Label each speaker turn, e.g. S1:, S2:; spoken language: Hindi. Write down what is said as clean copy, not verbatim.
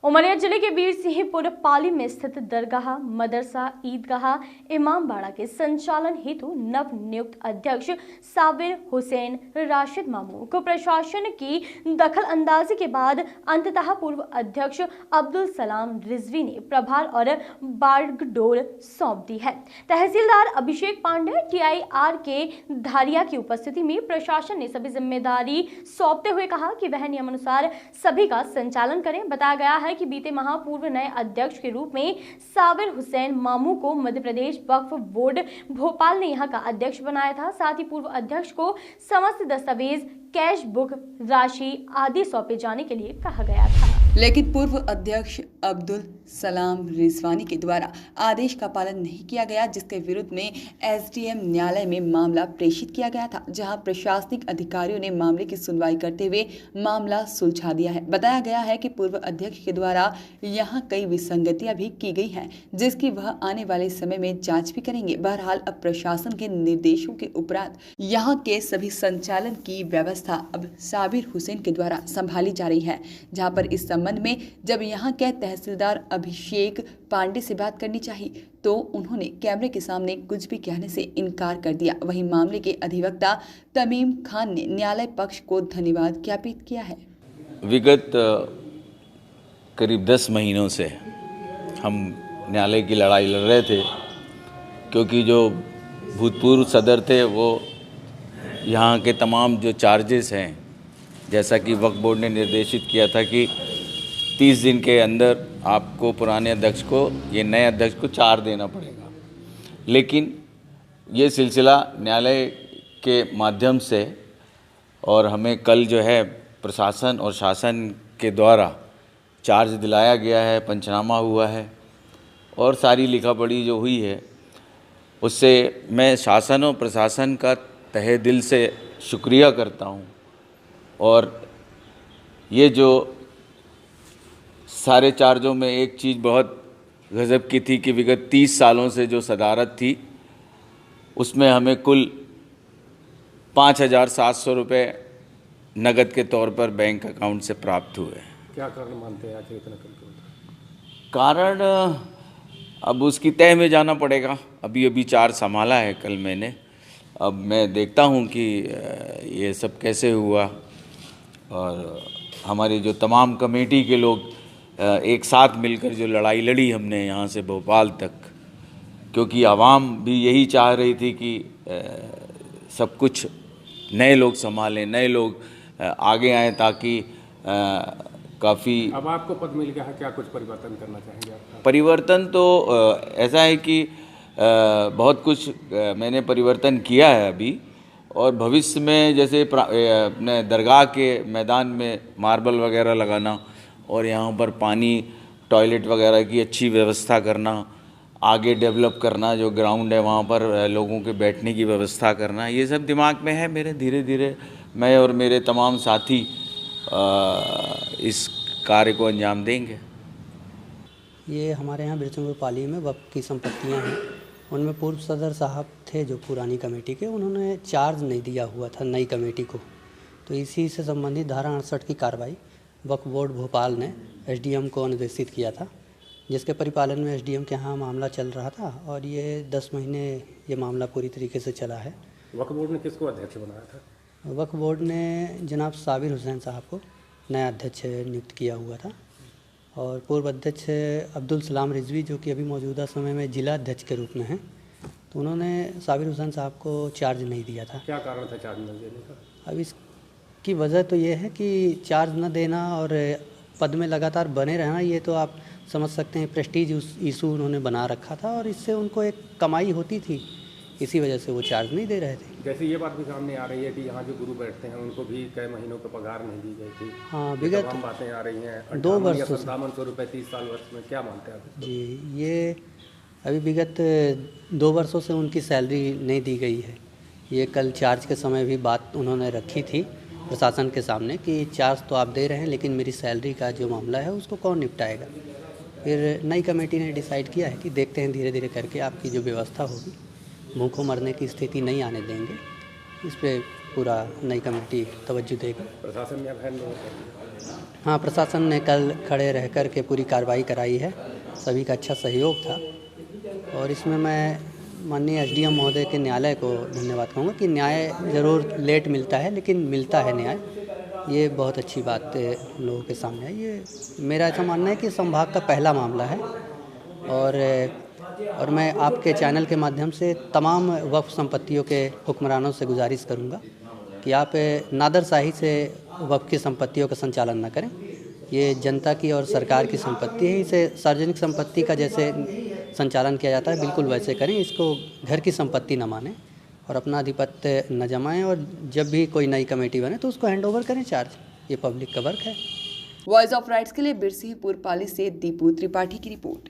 S1: उमरिया जिले के वीर सिंहपुर पाली में स्थित दरगाह, मदरसा, ईदगाह, इमामबाड़ा के संचालन हेतु नव नियुक्त अध्यक्ष साबिर हुसैन राशिद मामू को प्रशासन की दखल अंदाजी के बाद अंततः पूर्व अध्यक्ष अब्दुल सलाम रिजवी ने प्रभार और बागडोर सौंप दी है। तहसीलदार अभिषेक पांडे TIR के धारिया की उपस्थिति में प्रशासन ने सभी जिम्मेदारी सौंपते हुए कहा कि वह नियमानुसार सभी का संचालन करें। बताया गया है कि बीते माह पूर्व नए अध्यक्ष के रूप में साबिर हुसैन मामू को मध्य प्रदेश वक्फ बोर्ड भोपाल ने यहां का अध्यक्ष बनाया था। साथ ही पूर्व अध्यक्ष को समस्त दस्तावेज, कैश बुक, राशि आदि सौंपे जाने के लिए कहा गया था।
S2: लेकिन पूर्व अध्यक्ष अब्दुल सलाम रिजवानी के द्वारा आदेश का पालन नहीं किया गया, जिसके विरुद्ध में SDM न्यायालय में मामला प्रेषित किया गया था, जहां प्रशासनिक अधिकारियों ने मामले की सुनवाई करते हुए मामला सुलझा दिया है। बताया गया है कि पूर्व अध्यक्ष के द्वारा यहां कई विसंगतियां भी की गई हैं, जिसकी वह आने वाले समय में जांच भी करेंगे। बहरहाल अब प्रशासन के निर्देशों के उपरांत यहाँ के सभी संचालन की व्यवस्था अब साबिर हुसैन के द्वारा संभाली जा रही है, जहाँ पर इस संबंध में जब यहाँ के तहसीलदार अभिषेक पांडे से बात करनी चाहिए तो उन्होंने कैमरे के सामने कुछ भी कहने से इनकार कर दिया। वहीं मामले के अधिवक्ता तमीम खान ने न्यायालय पक्ष को धन्यवाद ज्ञापित किया है।
S3: विगत करीब 10 महीनों से हम न्यायालय की लड़ाई लड़ रहे थे, क्योंकि जो भूतपूर्व सदर थे वो यहाँ के तमाम जो चार्जेस हैं, जैसा कि वक्फ बोर्ड ने निर्देशित किया था कि 30 दिन के अंदर आपको पुराने अध्यक्ष को, ये नए अध्यक्ष को 4 देना पड़ेगा। लेकिन ये सिलसिला न्यायालय के माध्यम से और हमें कल जो है प्रशासन और शासन के द्वारा चार्ज दिलाया गया है, पंचनामा हुआ है और सारी लिखा पढ़ी जो हुई है, उससे मैं शासन और प्रशासन का तहे दिल से शुक्रिया करता हूँ। और ये जो सारे चार्जों में एक चीज़ बहुत गज़ब की थी कि विगत 30 सालों से जो सदारत थी उसमें हमें कुल 5,700 रुपये नगद के तौर पर बैंक अकाउंट से प्राप्त हुए।
S4: क्या कारण मानते हैं आखिर इतना कम? कारण
S3: अब उसकी तह में जाना पड़ेगा। अभी चार्ज संभाला है कल मैंने, अब मैं देखता हूँ कि ये सब कैसे हुआ। और हमारी जो तमाम कमेटी के लोग एक साथ मिलकर जो लड़ाई लड़ी हमने यहाँ से भोपाल तक, क्योंकि आवाम भी यही चाह रही थी कि सब कुछ नए लोग संभालें, नए लोग आगे आएँ, ताकि काफ़ी।
S4: अब आपको पद मिल गया है, क्या कुछ परिवर्तन करना चाहेंगे आप?
S3: परिवर्तन तो ऐसा है कि बहुत कुछ मैंने परिवर्तन किया है अभी, और भविष्य में जैसे अपने दरगाह के मैदान में मार्बल वगैरह लगाना और यहाँ पर पानी, टॉयलेट वगैरह की अच्छी व्यवस्था करना, आगे डेवलप करना, जो ग्राउंड है वहाँ पर लोगों के बैठने की व्यवस्था करना, ये सब दिमाग में है मेरे। धीरे धीरे मैं और मेरे तमाम साथी इस कार्य को अंजाम देंगे।
S5: ये हमारे यहाँ बिरसिंहपुर पाली में वक्फ की संपत्तियाँ हैं, उनमें पूर्व सदर साहब थे जो पुरानी कमेटी के, उन्होंने चार्ज नहीं दिया हुआ था नई कमेटी को, तो इसी से संबंधित धारा 68 की कार्रवाई वक्फ बोर्ड भोपाल ने SDM को निर्देशित किया था, जिसके परिपालन में SDM के यहाँ मामला चल रहा था और ये 10 महीने ये मामला पूरी तरीके से चला है।
S4: वक्फ बोर्ड ने किसको अध्यक्ष बनाया था?
S5: वक्फ बोर्ड ने जनाब साबिर हुसैन साहब को नया अध्यक्ष नियुक्त किया हुआ था और पूर्व अध्यक्ष अब्दुल सलाम रिजवी, जो कि अभी मौजूदा समय में जिला अध्यक्ष के रूप में हैं, तो उन्होंने साबिर हुसैन साहब को चार्ज नहीं दिया था।
S4: क्या कारण था चार्ज न देने का?
S5: अब इसकी वजह तो ये है कि चार्ज न देना और पद में लगातार बने रहना, ये तो आप समझ सकते हैं प्रेस्टीज इशू उन्होंने बना रखा था और इससे उनको एक कमाई होती थी, इसी वजह से वो चार्ज नहीं दे रहे थे।
S4: जैसे ये बात भी सामने आ रही है कि यहाँ जो गुरु बैठते हैं उनको भी कई महीनों का पगार नहीं दी गई थी।
S5: हाँ, विगत
S4: बातें आ रही हैं
S5: 2 वर्षों से
S4: 5700 रुपये 30 साल वर्ष में, क्या मानते हैं आप?
S5: जी, ये अभी विगत 2 वर्षों से उनकी सैलरी नहीं दी गई है। ये कल चार्ज के समय भी बात उन्होंने रखी थी प्रशासन के सामने कि चार्ज तो आप दे रहे हैं, लेकिन मेरी सैलरी का जो मामला है उसको कौन निपटाएगा। फिर नई कमेटी ने डिसाइड किया है कि देखते हैं, धीरे धीरे करके आपकी जो व्यवस्था होगी, भूखों मरने की स्थिति नहीं आने देंगे, इस पर पूरा नई कमेटी तवज्जो देगी।
S4: प्रशासन ने अब हैंड ओवर कर दिया।
S5: हाँ, प्रशासन ने कल खड़े रह कर के पूरी कार्रवाई कराई है, सभी का अच्छा सहयोग था और इसमें मैं माननीय एसडीएम महोदय के न्यायालय को धन्यवाद कहूँगा कि न्याय ज़रूर लेट मिलता है लेकिन मिलता है न्याय। ये बहुत अच्छी बात हम लोगों के सामने है। ये मेरा ऐसा मानना है कि संभाग का पहला मामला है और मैं आपके चैनल के माध्यम से तमाम वक्फ संपत्तियों के हुक्मरानों से गुजारिश करूँगा कि आप नादरशाही से वक्फ की संपत्तियों का संचालन न करें। ये जनता की और सरकार की संपत्ति है, इसे सार्वजनिक संपत्ति का जैसे संचालन किया जाता है बिल्कुल वैसे करें। इसको घर की संपत्ति न मानें और अपना आधिपत्य न जमाएं और जब भी कोई नई कमेटी बने तो उसको हैंड ओवर करें चार्ज। ये पब्लिक का वर्क है।
S2: वॉइस ऑफ राइट्स के लिए बिरसिंहपुर पाली से दीपू त्रिपाठी की रिपोर्ट।